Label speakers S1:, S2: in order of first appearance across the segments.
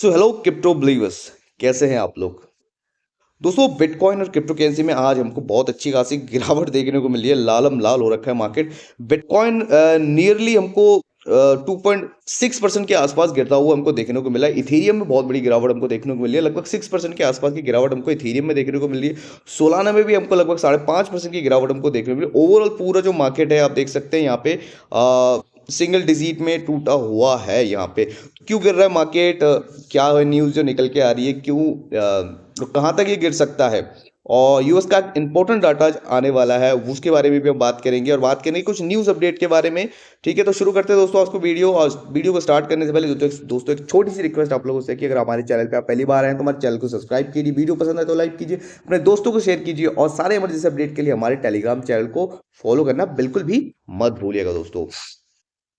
S1: So hello crypto believers, कैसे हैं आप लोग। दोस्तों, बिटकॉइन और क्रिप्टो करेंसी में आज हमको बहुत अच्छी खासी गिरावट देखने को मिली है। लालम लाल हो रखा है मार्केट। बिटकॉइन नियरली हमको 2.6% के आसपास गिरता हुआ हमको देखने को मिला है। इथेरियम में बहुत बड़ी गिरावट हमको देखने को मिली है। लगभग 6% के आसपास की गिरावट हमको इथेरियम में देखने को मिली है। सोलाना में भी हमको लगभग 5.5% की गिरावट हमको देखने को मिली। ओवरऑल पूरा जो मार्केट है आप देख सकते हैं यहाँ पे सिंगल डिजिट में टूटा हुआ है। यहाँ पे क्यों गिर रहा है मार्केट, क्या है न्यूज़ जो निकल के आ रही है, क्यों कहाँ तक ये गिर सकता है, और यूएस का इंपॉर्टेंट डाटा आने वाला है उसके बारे में भी हम बात करेंगे, और बात करेंगे कुछ न्यूज़ अपडेट के बारे में। ठीक है, तो शुरू करते हैं दोस्तों आज को वीडियो। और वीडियो को स्टार्ट करने से पहले दोस्तों एक छोटी सी रिक्वेस्ट आप लोगों से कि अगर हमारे चैनल पे आप पहली बार आए तो हमारे चैनल को सब्सक्राइब कीजिए, वीडियो पसंद है तो लाइक कीजिए, अपने दोस्तों को शेयर कीजिए, और सारे इमरजेंसी अपडेट के लिए हमारे टेलीग्राम चैनल को फॉलो करना बिल्कुल भी मत भूलिएगा दोस्तों।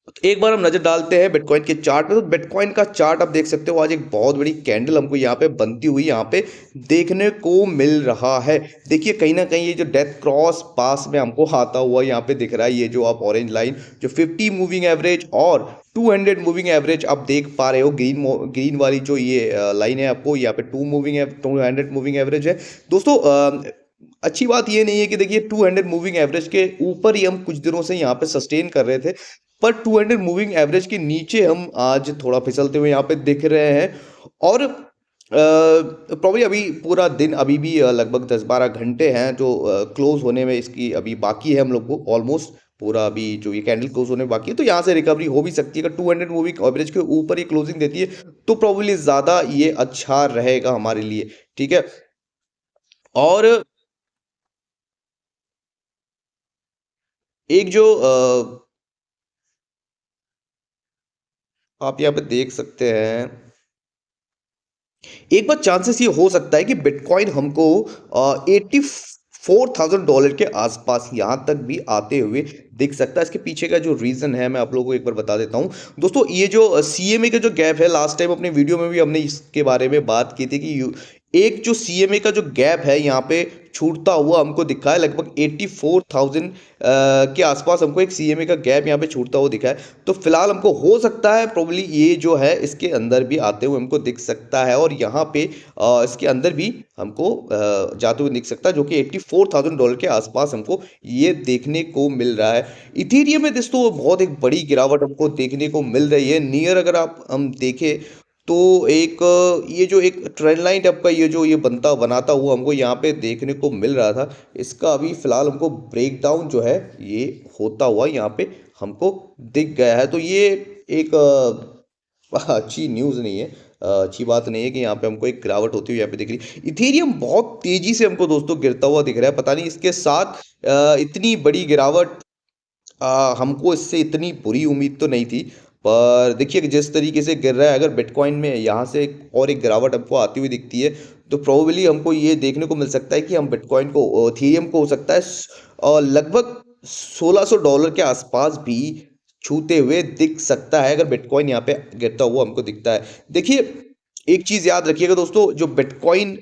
S1: तो एक बार हम नजर डालते हैं बिटकॉइन के चार्ट पे। तो बिटकॉइन का चार्ट आप देख सकते हो, आज एक बहुत बड़ी कैंडल हमको यहाँ पे बनती हुई यहाँ पे देखने को मिल रहा है। देखिए कहीं ना कहीं ये जो डेथ क्रॉस पास में हमको आता हुआ यहाँ पे दिख रहा है, ये जो आप ऑरेंज लाइन जो 50 मूविंग एवरेज और 200 मूविंग एवरेज आप देख पा रहे हो, ग्रीन वाली जो ये लाइन है आपको यहाँ पे 200 मूविंग एवरेज है दोस्तों। अच्छी बात ये नहीं है कि देखिए 200 मूविंग एवरेज के ऊपर ही हम कुछ दिनों से यहाँ पे सस्टेन कर रहे थे, पर 200 मूविंग एवरेज के नीचे हम आज थोड़ा फिसलते हुए यहाँ पे दिख रहे हैं। और प्रॉब्ली अभी पूरा दिन अभी भी लगभग 10-12 घंटे हैं जो क्लोज होने में इसकी अभी बाकी है हम लोग को। ऑलमोस्ट पूरा अभी जो ये कैंडल क्लोज होने में बाकी है, तो यहाँ से रिकवरी हो भी सकती है। अगर 200 मूविंग एवरेज के ऊपर ये क्लोजिंग देती है तो प्रॉब्ली ज़्यादा ये अच्छा रहेगा हमारे लिए। ठीक है, और एक जो आप यहाँ पे देख सकते हैं, एक बार चांसेस ये हो सकता है कि बिटकॉइन हमको $84,000 के आसपास यहाँ तक भी आते हुए दिख सकता है। इसके पीछे का जो रीज़न है मैं आप लोगों को एक बार बता देता हूँ दोस्तों। ये जो सीएमए का जो गैप है, लास्ट टाइम अपने वीडियो में भी हमने इसके बारे में बात की थी कि एक जो सीएमए का जो गैप है यहाँ पे छूटता हुआ हमको दिखा है। लगभग 84,000 के आसपास हमको एक सीएमए का गैप यहाँ पे छूटता हुआ दिखा है। तो फिलहाल हमको हो सकता है प्रॉब्ली ये जो है इसके अंदर भी आते हुए हमको दिख सकता है, और यहाँ पे इसके अंदर भी हमको जाते हुए दिख सकता है, जो कि $84,000 के आसपास हमको ये देखने को मिल रहा है। इथेरियम में दोस्तों बहुत एक बड़ी गिरावट हमको देखने को मिल रही है। नियर अगर आप हम देखें तो एक ये जो एक ट्रेंड लाइन टाइप का ये जो ये बनाता हुआ हमको यहाँ पे देखने को मिल रहा था, इसका अभी फिलहाल हमको ब्रेक डाउन जो है ये होता हुआ यहाँ पे हमको दिख गया है। तो ये एक अच्छी न्यूज़ नहीं है, अच्छी बात नहीं है कि यहाँ पे हमको एक गिरावट होती हुई यहाँ पे दिख रही है। इथेरियम बहुत तेजी से हमको दोस्तों गिरता हुआ दिख रहा है। पता नहीं इसके साथ इतनी बड़ी गिरावट, हमको इससे इतनी बुरी उम्मीद तो नहीं थी। पर देखिए कि जिस तरीके से गिर रहा है, अगर बिटकॉइन में यहाँ से और एक गिरावट हमको आती हुई दिखती है तो प्रोबेबली हमको ये देखने को मिल सकता है कि हम बिटकॉइन को, इथेरियम को हो सकता है लगभग $1,600 के आसपास भी छूते हुए दिख सकता है, अगर बिटकॉइन यहाँ पे गिरता हुआ हमको दिखता है। देखिए एक चीज़ याद रखिएगा दोस्तों, जो बिटकॉइन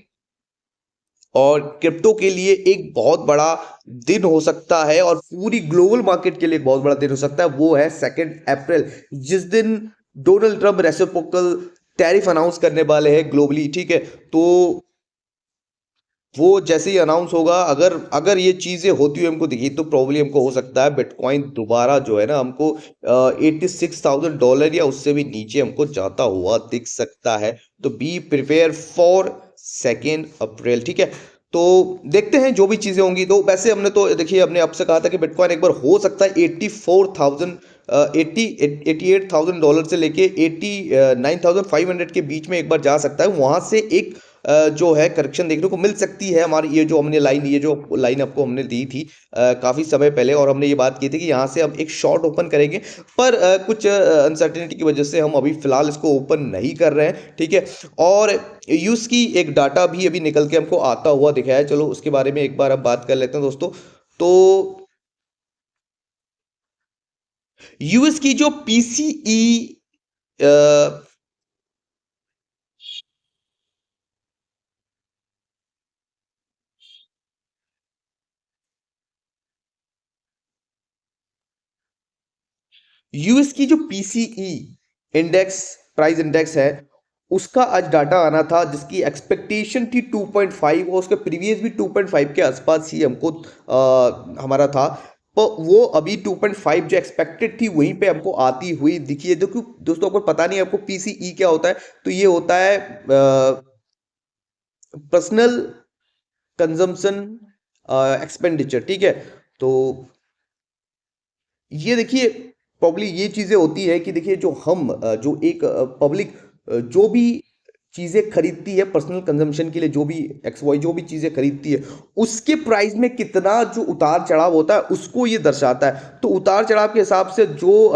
S1: और क्रिप्टो के लिए एक बहुत बड़ा दिन हो सकता है, और पूरी ग्लोबल मार्केट के लिए एक बहुत बड़ा दिन हो सकता है, वो है 2 अप्रैल, जिस दिन Donald Trump reciprocal tariff announce करने वाले हैं ग्लोबली। ठीक है, तो वो जैसे ही अनाउंस होगा, अगर अगर ये चीज़ें होती हुई हमको दिखी तो प्रॉब्ली हमको हो सकता है बिटकॉइन दोबारा जो है ना हमको $86,000 या उससे भी नीचे हमको जाता हुआ दिख सकता है। तो बी प्रिपेयर फॉर 2 अप्रैल। ठीक है, तो देखते हैं जो भी चीज़ें होंगी। तो वैसे हमने तो देखिए हमने आपसे कहा था कि बिटकॉइन एक बार हो सकता है 84,000 $88,000 से लेके 89,500 के बीच में एक बार जा सकता है। वहां से एक जो है करेक्शन देखने को मिल सकती है। हमारी ये जो हमने लाइन, ये जो लाइन आपको हमने दी थी काफ़ी समय पहले, और हमने ये बात की थी कि यहाँ से हम एक शॉर्ट ओपन करेंगे, पर कुछ अनसर्टेनिटी की वजह से हम अभी फ़िलहाल इसको ओपन नहीं कर रहे हैं। ठीक है, और यूज़ की एक डाटा भी अभी निकल के हमको आता हुआ दिखा है। चलो उसके बारे में एक बार अब बात कर लेते हैं दोस्तों। तो यूएस की जो पीसीई, यूएस की जो पीसीई इंडेक्स, प्राइस इंडेक्स है, उसका आज डाटा आना था जिसकी एक्सपेक्टेशन थी 2.5 और उसके प्रीवियस भी 2.5 के आसपास ही हमको हमारा था। तो वो अभी 2.5 जो एक्सपेक्टेड थी वहीं पे हमको आती हुई दिखी है। देखो दोस्तों, आपको पता नहीं आपको पीसीई क्या होता है, तो ये होता है पर्सनल कंजम्पशन एक्सपेंडिचर, ठीक है। तो ये देखिए, प्रॉब्ली ये चीज़ें होती है कि देखिए जो हम जो एक पब्लिक जो भी चीज़ें खरीदती है पर्सनल कंजम्पशन के लिए, जो भी एक्स वाई जो भी चीज़ें खरीदती है, उसके प्राइस में कितना जो उतार चढ़ाव होता है उसको ये दर्शाता है। तो उतार चढ़ाव के हिसाब से जो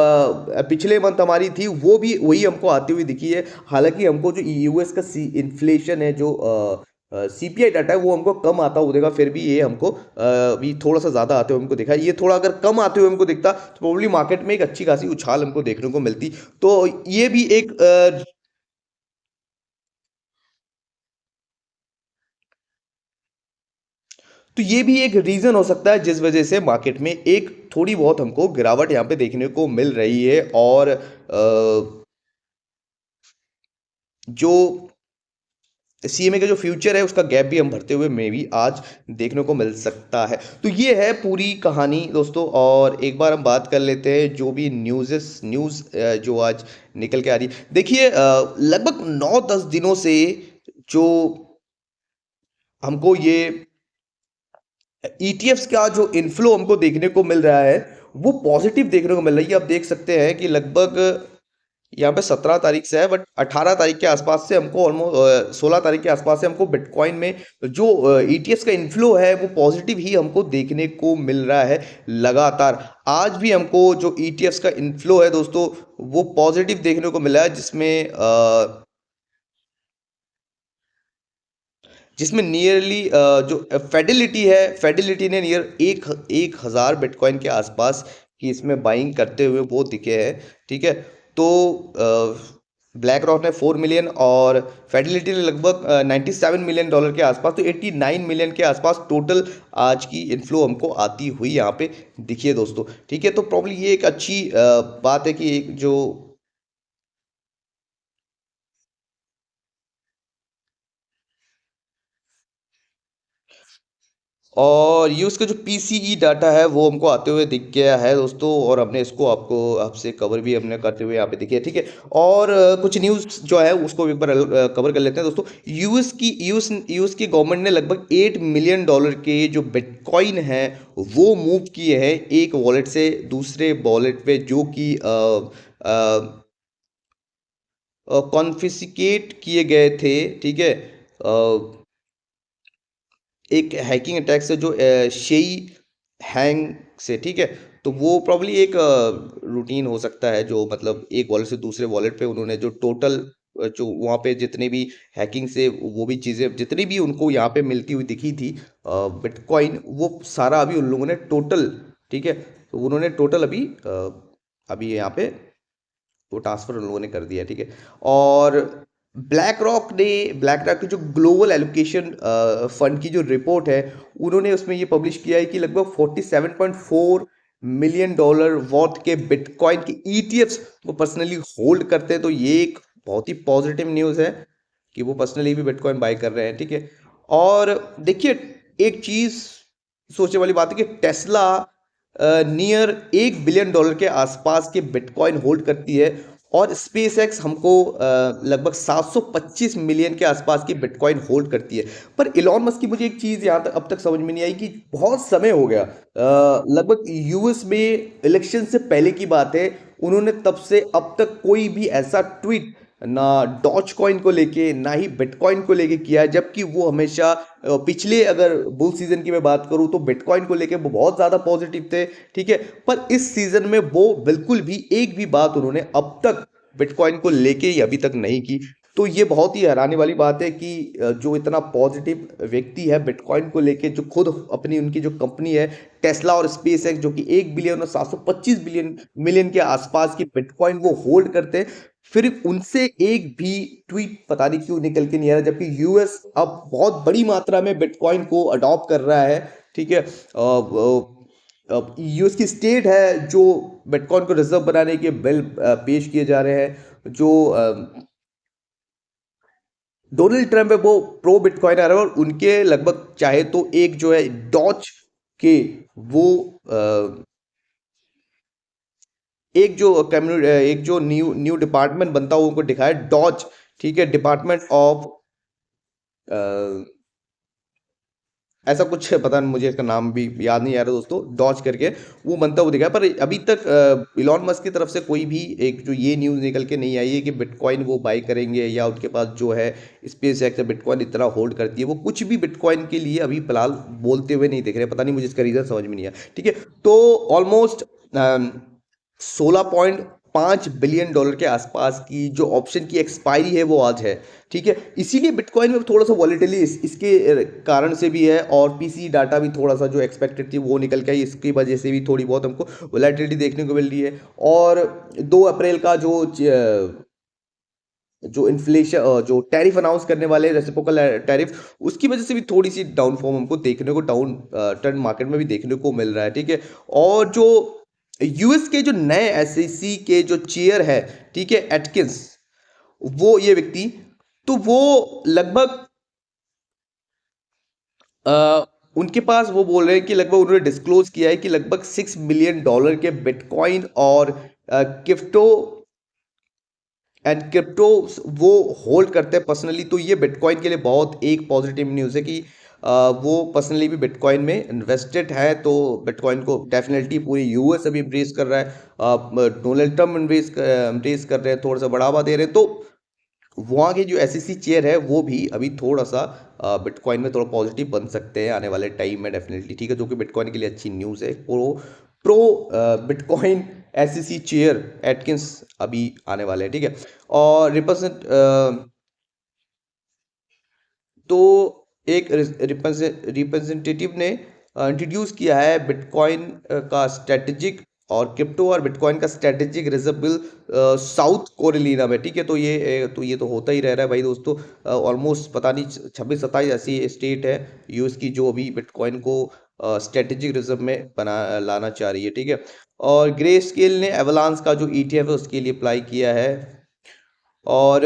S1: पिछले मंथ हमारी थी वो भी वही हमको आती हुई दिखी है। हालांकि हमको जो यूएस का इन्फ्लेशन है, जो सीपीआई डाटा है, वो हमको कम आता हुआ देगा, फिर भी ये हमको अभी थोड़ा सा ज़्यादा आते हुए हमको दिखा। ये थोड़ा अगर कम आते हुए हमको दिखता तो प्रोबेबली मार्केट में एक अच्छी खासी उछाल हमको देखने को मिलती। तो ये भी एक तो ये भी एक रीज़न हो सकता है जिस वजह से मार्केट में एक थोड़ी बहुत हमको गिरावट यहाँ पे देखने को मिल रही है। और जो सीएमए का जो फ्यूचर है उसका गैप भी हम भरते हुए मे भी आज देखने को मिल सकता है। तो ये है पूरी कहानी दोस्तों। और एक बार हम बात कर लेते हैं जो भी न्यूज़ जो आज निकल के आ रही है। देखिए लगभग 9-10 दिनों से जो हमको ये ईटीएफ्स का जो इन्फ्लो हमको देखने को मिल रहा है वो पॉजिटिव देखने को मिल रही है। आप देख सकते हैं कि लगभग यहाँ पे 17 तारीख से है, बट 18 तारीख के आसपास से हमको ऑलमोस्ट 16 तारीख के आसपास से हमको बिटकॉइन में जो ईटीएफ्स का इन्फ्लो है वो पॉजिटिव ही हमको देखने को मिल रहा है लगातार। आज भी हमको जो ईटीएफ्स का इन्फ्लो है दोस्तों वो पॉजिटिव देखने को मिला है, जिसमें नियरली जो फेडिलिटी ने नियर एक हज़ार बिटकॉइन के आसपास की इसमें बाइंग करते हुए वो दिखे हैं, ठीक है। तो ब्लैक रॉक ने 4 मिलियन और फेडिलिटी ने लगभग $97 मिलियन के आसपास, तो 89 मिलियन के आसपास टोटल आज की इन्फ्लो हमको आती हुई यहाँ पे दिखी है दोस्तों, ठीक है। तो प्रॉब्ली ये एक अच्छी बात है कि एक जो और ये उसका जो पीसीई डाटा है वो हमको आते हुए दिख गया है दोस्तों। और हमने इसको आपको आपसे कवर भी हमने करते हुए यहाँ पे दिखे, ठीक है। और कुछ न्यूज़ जो है उसको एक बार कवर कर लेते हैं दोस्तों। यूएस की गवर्नमेंट ने लगभग $8 मिलियन के जो बिटकॉइन है वो मूव किए हैं एक वॉलेट से दूसरे वॉलेट पे, जो कि कॉन्फिस्केट किए गए थे, ठीक है। एक हैकिंग अटैक से जो शेई हैंग से, ठीक है। तो वो प्रॉब्ली एक रूटीन हो सकता है जो मतलब एक वॉलेट से दूसरे वॉलेट पे उन्होंने जो टोटल जो वहाँ पे जितने भी हैकिंग से वो भी चीज़ें जितनी भी उनको यहाँ पे मिलती हुई दिखी थी बिटकॉइन, वो सारा अभी उन लोगों ने टोटल, ठीक है। तो उन्होंने टोटल अभी यहाँ पे वो ट्रांसफर उन लोगों ने कर दिया, ठीक है। और ब्लैक रॉक की जो ग्लोबल एलोकेशन फंड की जो रिपोर्ट है उन्होंने उसमें ये पब्लिश किया है कि लगभग $47.4 मिलियन वर्थ के बिटकॉइन के ईटीएफ्स वो पर्सनली होल्ड करते हैं। तो ये एक बहुत ही पॉजिटिव न्यूज़ है कि वो पर्सनली भी बिटकॉइन बाय कर रहे हैं, ठीक है। और देखिए एक चीज़ सोचने वाली बात है कि टेस्ला नियर $1 बिलियन के आसपास के बिटकॉइन होल्ड करती है और स्पेस एक्स हमको लगभग 725 मिलियन के आसपास की बिटकॉइन होल्ड करती है। पर इलॉन मस्क की मुझे एक चीज़ यहाँ तक अब तक समझ में नहीं आई कि बहुत समय हो गया, लगभग यूएस में इलेक्शन से पहले की बात है, उन्होंने तब से अब तक कोई भी ऐसा ट्वीट ना डॉज कॉइन को लेके ना ही बिटकॉइन को लेके किया है। जबकि वो हमेशा पिछले अगर बुल सीजन की मैं बात करूं तो बिटकॉइन को लेके वो बहुत ज़्यादा पॉजिटिव थे, ठीक है। पर इस सीजन में वो बिल्कुल भी एक भी बात उन्होंने अब तक बिटकॉइन को लेके ही अभी तक नहीं की। तो ये बहुत ही हैरानी वाली बात है कि जो इतना पॉजिटिव व्यक्ति है बिटकॉइन को लेके, जो खुद अपनी उनकी जो कंपनी है टेस्ला और स्पेस एक्स, जो कि 1 बिलियन और 725 बिलियन मिलियन के आसपास की बिटकॉइन वो होल्ड करते हैं, फिर उनसे एक भी ट्वीट पता नहीं क्यों निकल के नहीं आ रहा। जबकि यूएस अब बहुत बड़ी मात्रा में बिटकॉइन को अडॉप्ट कर रहा है, ठीक है। यूएस की स्टेट है जो बिटकॉइन को रिजर्व बनाने के बिल पेश किए जा रहे हैं, जो डोनाल्ड ट्रंप है वो प्रो बिटकॉइन आ रहा है और उनके लगभग चाहे तो एक जो है डॉज के वो एक जो न्यू न्यू डिपार्टमेंट बनता हुआ उनको दिखाया डॉज, ठीक है, डिपार्टमेंट ऑफ ऐसा कुछ है, पता नहीं मुझे इसका नाम भी याद नहीं आ रहा दोस्तों, डॉज करके वो बनता हुआ दिखा है। पर अभी तक इलॉन मस्क की तरफ से कोई भी एक जो ये न्यूज़ निकल के नहीं आई है कि बिटकॉइन वो बाई करेंगे या उनके पास जो है स्पेस एक्स बिटकॉइन इतना होल्ड करती है, वो कुछ भी बिटकॉइन के लिए अभी फिलहाल बोलते हुए नहीं दिख रहे। पता नहीं, मुझे इसका रीज़न समझ में नहीं आया। ठीक है, तो ऑलमोस्ट 16.5 बिलियन डॉलर के आसपास की जो ऑप्शन की एक्सपायरी है वो आज है। ठीक है, इसीलिए बिटकॉइन में थोड़ा सा वॉलेटिली इसके कारण से भी है और पीसी डाटा भी थोड़ा सा जो एक्सपेक्टेड थी वो निकल के आई, इसकी वजह से भी थोड़ी बहुत हमको वॉलेटिलिटी देखने को मिल रही है। और 2 अप्रैल का जो इन्फ्लेशन जो टैरिफ अनाउंस करने वाले रेसिप्रोकल टैरिफ, उसकी वजह से भी थोड़ी सी डाउनफॉर्म हमको देखने को डाउन टर्न मार्केट में भी देखने को मिल रहा है। ठीक है, और जो यूएस के जो नए एसईसी के जो चेयर है, ठीक है, एटकिंस, वो ये व्यक्ति, तो वो लगभग उनके पास वो बोल रहे हैं कि लगभग उन्होंने डिस्क्लोज किया है कि लगभग $6 मिलियन के बिटकॉइन और क्रिप्टो क्रिप्टो वो होल्ड करते हैं पर्सनली। तो ये बिटकॉइन के लिए बहुत एक पॉजिटिव न्यूज़ है कि वो पर्सनली भी बिटकॉइन में इन्वेस्टेड है। तो बिटकॉइन को डेफिनेटली पूरी यूएस अभी एम्ब्रेस कर रहा है, डोनाल्ड ट्रम्प एम्ब्रेस कर रहे हैं, थोड़ा सा बढ़ावा दे रहे हैं। तो वहाँ की जो एसईसी चेयर है वो भी अभी थोड़ा सा बिटकॉइन में थोड़ा पॉजिटिव बन सकते हैं आने वाले टाइम में डेफिनेटली। ठीक है, जो कि बिटकॉइन के लिए अच्छी न्यूज़ है। Pro pro bitcoin SEC chair Atkins अभी आने वाले हैं। ठीक है, और तो एक रिप्रेजेंटेटिव ने इंट्रोड्यूस किया है बिटकॉइन का स्ट्रेटेजिक और क्रिप्टो और बिटकॉइन का स्ट्रेटेजिक रिजर्व बिल साउथ कोरिलीना में। ठीक है, तो ये तो होता ही रह रहा है भाई दोस्तों। ऑलमोस्ट पता नहीं 26-27 ऐसी स्टेट है यूएस की जो अभी बिटकॉइन को स्ट्रेटेजिक रिजर्व में बना लाना चाह रही है। ठीक है, और ग्रे स्केल ने एवलांस का जो ईटीएफ है उसके लिए अप्लाई किया है। और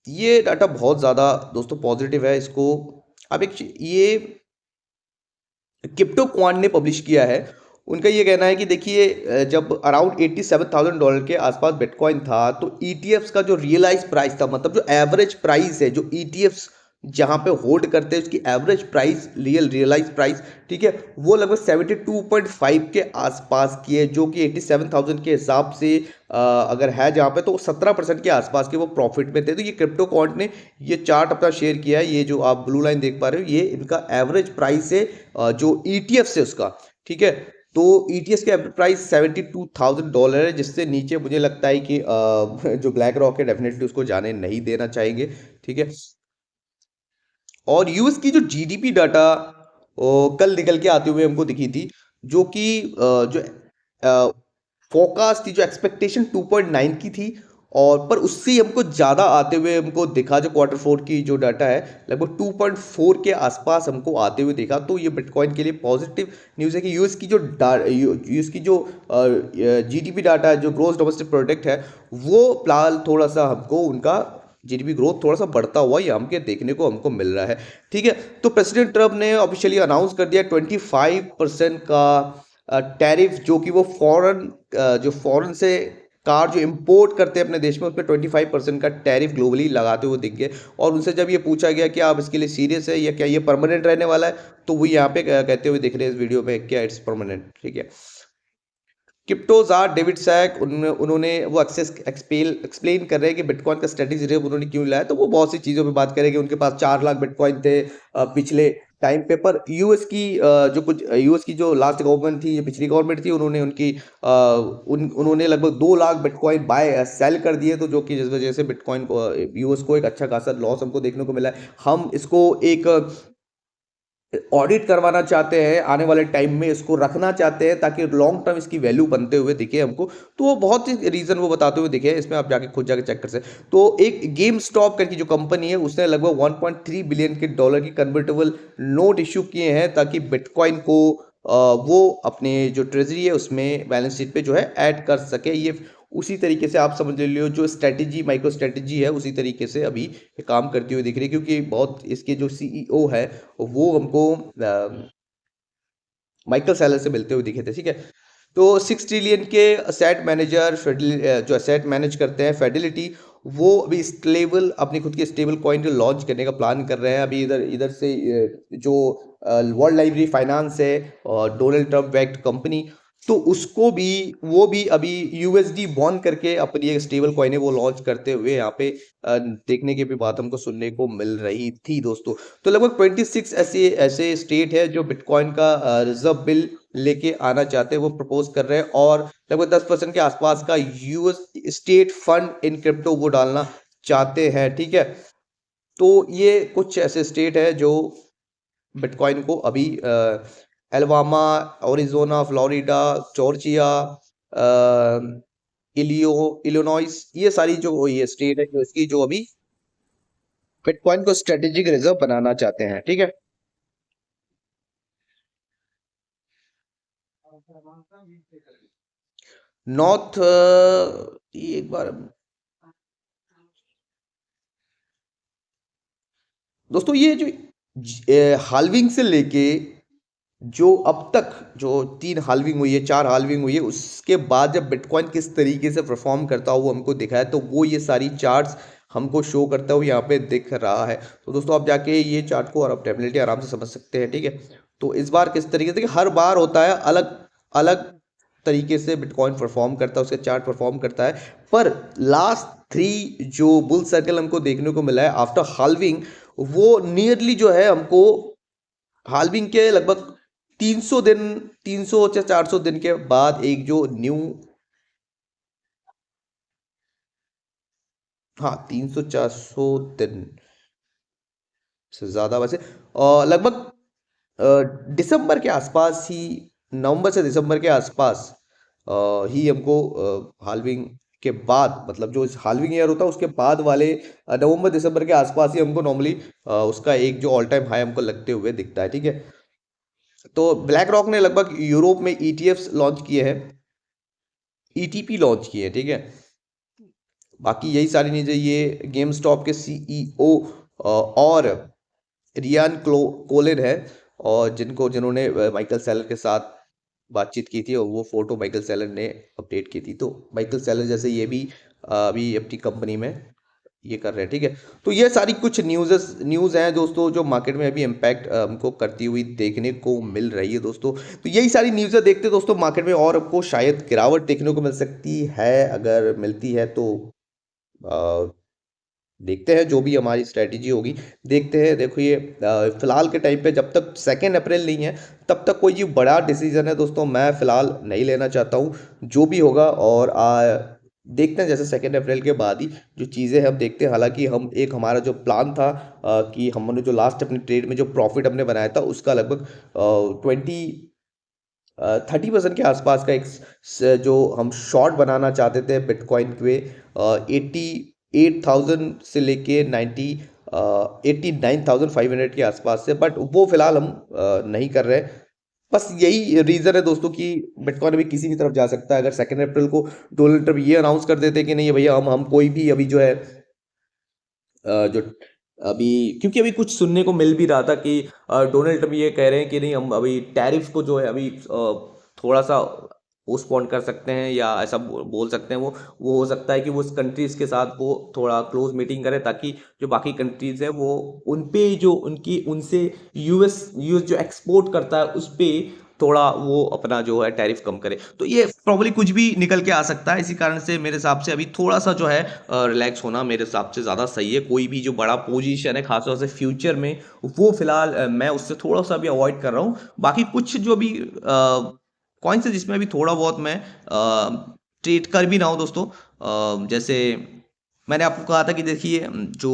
S1: ये डाटा बहुत ज़्यादा दोस्तों पॉजिटिव है। इसको अब एक ये क्रिप्टो क्वांट ने पब्लिश किया है। उनका ये कहना है कि देखिए जब अराउंड $87,000 के आसपास बिटकॉइन था तो ईटीएफ्स का जो रियलाइज प्राइस था, मतलब जो एवरेज प्राइस है जो ईटीएफ्स जहां पे होल्ड करते हैं उसकी एवरेज प्राइस, रियलाइज प्राइस, ठीक है, वो लगभग 72.5 के आसपास की है, जो कि 87,000 के हिसाब से अगर है जहाँ पे, तो 17% के आसपास के वो प्रॉफिट में थे। तो ये क्रिप्टो कॉइंट ने ये चार्ट अपना शेयर किया है। ये जो आप ब्लू लाइन देख पा रहे हो ये इनका एवरेज प्राइस है जो ईटीएफ से उसका। ठीक है, तो ईटीएस के एवरेज प्राइस $72,000 है, जिससे नीचे मुझे लगता है कि जो ब्लैक रॉक है डेफिनेटली उसको जाने नहीं देना चाहेंगे। ठीक है, और यूएस की जो जीडीपी डाटा कल निकल के आते हुए हमको दिखी थी, जो कि जो फोरकास्ट थी, जो एक्सपेक्टेशन 2.9 की थी, और पर उससे हमको ज़्यादा आते हुए हमको दिखा, जो Q4 की जो डाटा है लगभग 2.4 के आसपास हमको आते हुए देखा। तो ये बिटकॉइन के लिए पॉजिटिव न्यूज़ है कि यूएस की जो जीडीपी डाटा है, जो ग्रोस डोमेस्टिक प्रोडक्ट है, वो फिलहाल थोड़ा सा हमको उनका जीडीपी ग्रोथ थोड़ा सा बढ़ता हुआ ये हमके देखने को हमको मिल रहा है। ठीक है, तो प्रेसिडेंट ट्रम्प ने ऑफिशियली अनाउंस कर दिया 25% का टैरिफ, जो कि वो फॉरेन से कार जो इंपोर्ट करते हैं अपने देश में उस पर 25% का टैरिफ ग्लोबली लगाते हुए दिख गए। और उनसे जब ये पूछा गया कि आप इसके लिए सीरियस है या क्या ये परमानेंट रहने वाला है, तो वो यहाँ पे कहते हुए दिख रहे हैं इस वीडियो में क्या इट्स परमानेंट। ठीक है, क्रिप्टोजार डेविड सैक उन्होंने वो एक्सप्लेन कर रहे हैं कि बिटकॉइन का स्ट्रेटेजी रिजर्व उन्होंने क्यों लाया। तो वो बहुत सी चीज़ों पे बात करेंगे। उनके पास 4 लाख बिटकॉइन थे पिछले टाइम पे। पर यूएस की जो लास्ट गवर्नमेंट थी, ये पिछली गवर्नमेंट थी, उन्होंने लगभग 2 लाख बिटकॉइन बाय सेल कर दिए। तो जो कि जिस वजह से बिटकॉइन को यूएस को एक अच्छा खासा लॉस हमको देखने को मिला है। हम इसको एक ऑडिट करवाना चाहते हैं, आने वाले टाइम में इसको रखना चाहते हैं ताकि लॉन्ग टर्म इसकी वैल्यू बनते हुए दिखे हमको। तो वो बहुत ही रीज़न वो बताते हुए दिखे, इसमें आप जाके खुद जाके चेक कर सकते। तो एक गेम स्टॉप करके जो कंपनी है उसने लगभग 1.3 बिलियन के डॉलर की कन्वर्टेबल नोट इशू किए हैं ताकि बिटकॉइन को वो अपने जो ट्रेजरी है उसमें बैलेंस शीट पे जो है ऐड कर सके। ये उसी तरीके से आप समझ लियो जो स्ट्रैटेजी माइक्रो स्ट्रैटेजी है उसी तरीके से अभी ये काम करती हुई दिख रही है, क्योंकि बहुत इसके जो सीईओ है वो हमको माइकल सैलर से मिलते हुए दिखे थे, ठीक है। तो 6 ट्रिलियन के असेट मैनेजर जो असेट मैनेज करते हैं फेडिलिटी, वो अभी स्टेबल अपनी खुद की स्टेबल कॉइन को लॉन्च करने का प्लान कर रहे हैं। अभी इधर इधर से जो वर्ल्ड लाइब्रेरी फाइनेंस है और डोनाल्ड ट्रम्प बैक्ड कंपनी, तो उसको भी वो भी अभी यूएसडी बॉन्ड करके अपनी एक स्टेबल कॉइन है वो लॉन्च करते हुए यहाँ पे देखने की भी बात हमको सुनने को मिल रही थी दोस्तों। तो लगभग 26 ऐसे ऐसे स्टेट है जो बिटकॉइन का रिजर्व बिल लेके आना चाहते हैं, वो प्रपोज कर रहे हैं, और लगभग 10% के आसपास का US state fund in crypto वो डालना चाहते हैं, ठीक है। तो ये कुछ ऐसे स्टेट है जो बिटकॉइन को अभी एलबामा, ओरिजोना, फ्लोरिडा, जॉर्जिया, इलिनॉइस, ये सारी जो ये स्टेट है जो इसकी जो अभी बिटकॉइन को स्ट्रेटेजिक रिजर्व बनाना चाहते हैं, ठीक है। नॉर्थ ये एक बार दोस्तों ये जो हाल्विंग से लेके जो अब तक जो 3 हाल्विंग हुई है, 4 हाल्विंग हुई है, उसके बाद जब बिटकॉइन किस तरीके से परफॉर्म करता हो वो हमको दिखा है, तो वो ये सारी चार्ट्स हमको शो करता हुआ यहाँ पे दिख रहा है। तो दोस्तों आप जाके ये चार्ट को और आप डेफिनेटली आराम से समझ सकते हैं, ठीक है। तो इस बार किस तरीके से, हर बार होता है अलग अलग तरीके से बिटकॉइन परफॉर्म करता है, उसका चार्ट परफॉर्म करता है, पर लास्ट 3 जो बुल सर्कल हमको देखने को मिला है आफ्टर हाल्विंग, वो नियरली जो है हमको हाल्विंग के लगभग 300 दिन, 300 से 400 दिन के बाद एक जो न्यू, हाँ 300 400 दिन से ज़्यादा वैसे, लगभग दिसंबर के आसपास ही, नवंबर से दिसंबर के आसपास ही हमको हाल्विंग के बाद, मतलब जो हाल्विंग ईयर होता है उसके बाद वाले नवंबर दिसंबर के आसपास ही हमको नॉर्मली उसका एक जो ऑल टाइम हाई हमको लगते हुए दिखता है, ठीक है। तो ब्लैक रॉक ने लगभग यूरोप में ईटीएफ्स लॉन्च किए हैं, ईटीपी लॉन्च किए हैं, ठीक है। बाकी यही सारी न्यूज़ है। ये गेम स्टॉप के सीईओ और रियान कोलिन है, और जिन्होंने माइकल सेलर के साथ बातचीत की थी, और वो फोटो माइकल सेलर ने अपडेट की थी। तो माइकल सेलर जैसे ये भी अभी अपनी कंपनी में ये कर रहे हैं, ठीक है। तो ये सारी कुछ न्यूज़ हैं दोस्तों जो मार्केट में अभी इम्पैक्ट हमको करती हुई देखने को मिल रही है दोस्तों। तो यही सारी न्यूज़ें देखते दोस्तों मार्केट में, और आपको शायद गिरावट देखने को मिल सकती है। अगर मिलती है तो अ, देखते हैं जो भी हमारी स्ट्रैटेजी होगी, देखते हैं। देखो ये फिलहाल के टाइम पे जब तक 2 अप्रैल नहीं है तब तक कोई ये बड़ा डिसीजन है दोस्तों मैं फिलहाल नहीं लेना चाहता हूँ। जो भी होगा, और देखते हैं जैसे 2 अप्रैल के बाद ही जो चीज़ें हम देखते हैं। हालांकि हम एक हमारा जो प्लान था कि हमने जो लास्ट अपने ट्रेड में जो प्रॉफिट हमने बनाया था उसका लगभग 30% के आसपास का एक जो हम शॉर्ट बनाना चाहते थे बिटकॉइन पे, 88,000 से लेके 89,500 के आसपास से, बट वो फिलहाल हम नहीं कर रहे। बस यही रीज़न है दोस्तों कि बिटकॉइन अभी किसी भी तरफ जा सकता है। अगर 2 अप्रैल को डोनाल्ड ट्रम्प ये अनाउंस कर देते कि नहीं भैया हम कोई भी अभी जो है जो अभी, क्योंकि अभी कुछ सुनने को मिल भी रहा था कि डोनाल्ड ट्रम्प ये कह रहे हैं कि नहीं हम अभी टैरिफ को जो है अभी थोड़ा सा पोस्टपोन कर सकते हैं, या ऐसा बोल सकते हैं। वो हो सकता है कि वो उस कंट्रीज़ के साथ वो थोड़ा क्लोज मीटिंग करें, ताकि जो बाकी कंट्रीज़ हैं वो उन पे जो उनकी उनसे यूएस जो एक्सपोर्ट करता है उस पे थोड़ा वो अपना जो है टैरिफ कम करे। तो ये प्रॉब्ली कुछ भी निकल के आ सकता है। इसी कारण से मेरे हिसाब से अभी थोड़ा सा जो है रिलैक्स होना मेरे हिसाब से ज़्यादा सही है। कोई भी जो बड़ा पोजीशन है खासतौर से फ्यूचर में, वो फिलहाल मैं उससे थोड़ा सा भी अवॉइड कर रहा हूँ। बाकी कुछ जो भी कॉइन्स है जिसमें अभी थोड़ा बहुत मैं ट्रेड कर भी रहा हूँ दोस्तों, जैसे मैंने आपको कहा था कि देखिए जो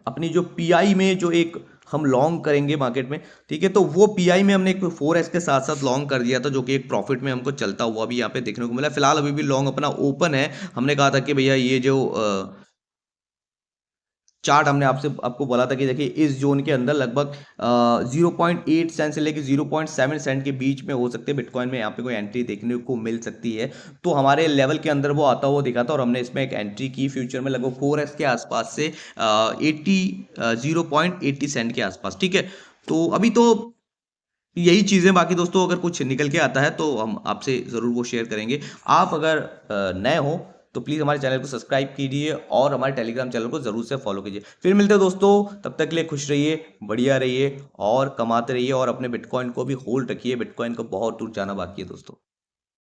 S1: अपनी जो पीआई में जो एक हम लॉन्ग करेंगे मार्केट में, ठीक है। तो वो पीआई में हमने एक 4S के साथ साथ लॉन्ग कर दिया था, जो कि एक प्रॉफिट में हमको चलता हुआ भी यहाँ पे देखने को मिला। फिलहाल अभी भी लॉन्ग अपना ओपन है। हमने कहा था कि भैया ये जो चार्ट हमने आपको बोला था कि देखिए इस जोन के अंदर लगभग 0.8 सेंट से लेकर 0.7 सेंट के बीच में हो सकते हैं बिटकॉइन में यहाँ पे कोई एंट्री देखने को मिल सकती है। तो हमारे लेवल के अंदर वो आता हुआ दिखा था और हमने इसमें एक एंट्री की फ्यूचर में लगभग 4x के आसपास से 0.80 सेंट के आसपास। ठीक है, तो अभी तो यही चीज़ें, बाकी दोस्तों अगर कुछ निकल के आता है तो हम आपसे ज़रूर वो शेयर करेंगे। आप अगर नए हो तो प्लीज़ हमारे चैनल को सब्सक्राइब कीजिए और हमारे टेलीग्राम चैनल को ज़रूर से फॉलो कीजिए। फिर मिलते हैं दोस्तों, तब तक के लिए खुश रहिए, बढ़िया रहिए और कमाते रहिए और अपने बिटकॉइन को भी होल्ड रखिए। बिटकॉइन को बहुत दूर जाना बाकी है दोस्तों।